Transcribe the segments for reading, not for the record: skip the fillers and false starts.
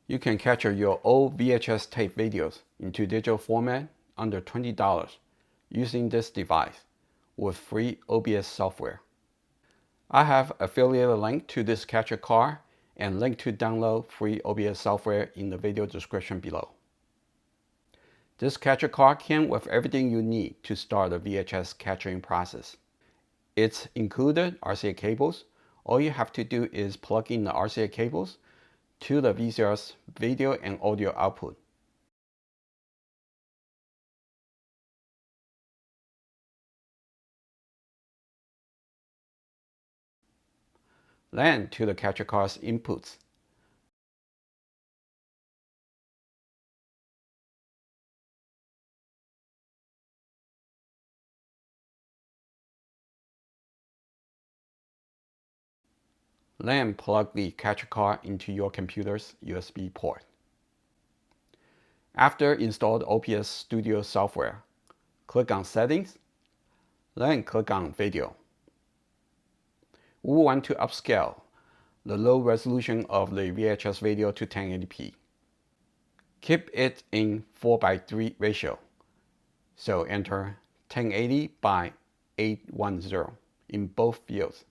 You can capture your old VHS tape videos into digital format under $20 using this device with free OBS software. I have affiliated link to this capture card and link to download free OBS software in the video description below. This capture card came with everything you need to start the VHS capturing process. It's included RCA cables. All you have to do is plug in the RCA cables to the VCR's video and audio output. Then to the capture card's inputs. Then plug the capture card into your computer's USB port. After installed OBS Studio software, click on Settings, then click on Video. We want to upscale the low resolution of the VHS video to 1080p. Keep it in 4:3 ratio, so enter 1080 by 810 in both fields.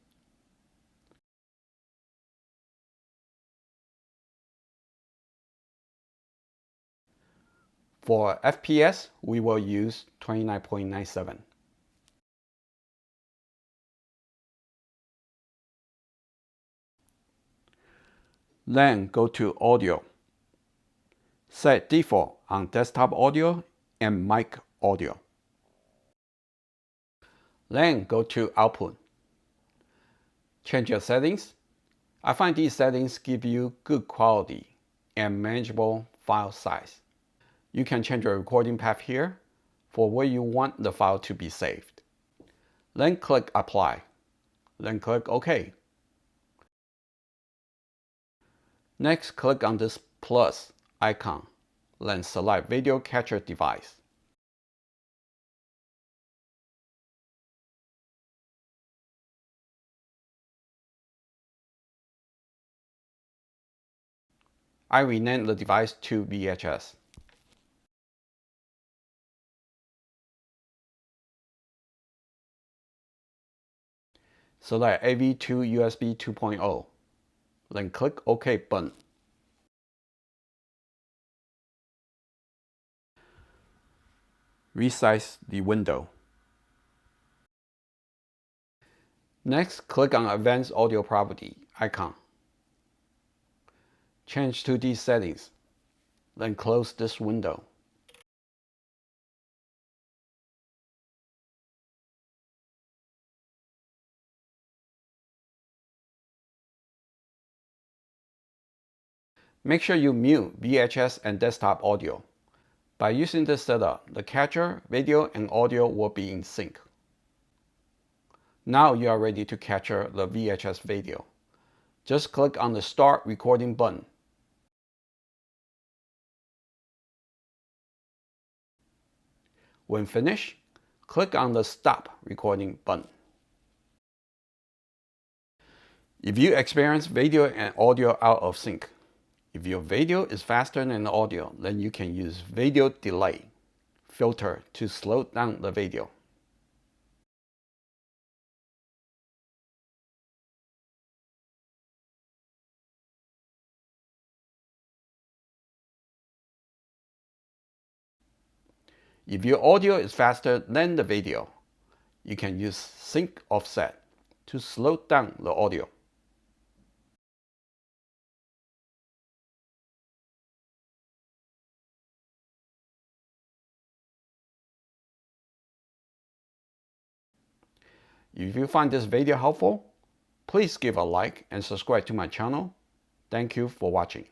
For FPS, we will use 29.97. Then go to Audio. Set default on desktop audio and mic audio. Then go to Output. Change your settings. I find these settings give you good quality and manageable file size. You can change your recording path here for where you want the file to be saved. Then click Apply. Then click OK. Next, click on this plus icon. Then select Video Capture Device. I renamed the device to VHS. Select AV to USB 2.0. Then click OK button. Resize the window. Next, click on Advanced Audio Property icon. Change to these settings. Then close this window. Make sure you mute VHS and desktop audio. By using this setup, the capture, video, and audio will be in sync. Now you are ready to capture the VHS video. Just click on the Start Recording button. When finished, click on the Stop Recording button. If you experience video and audio out of sync, if your video is faster than the audio, then you can use Video Delay filter to slow down the video. If your audio is faster than the video, you can use Sync Offset to slow down the audio. If you find this video helpful, please give a like and subscribe to my channel. Thank you for watching.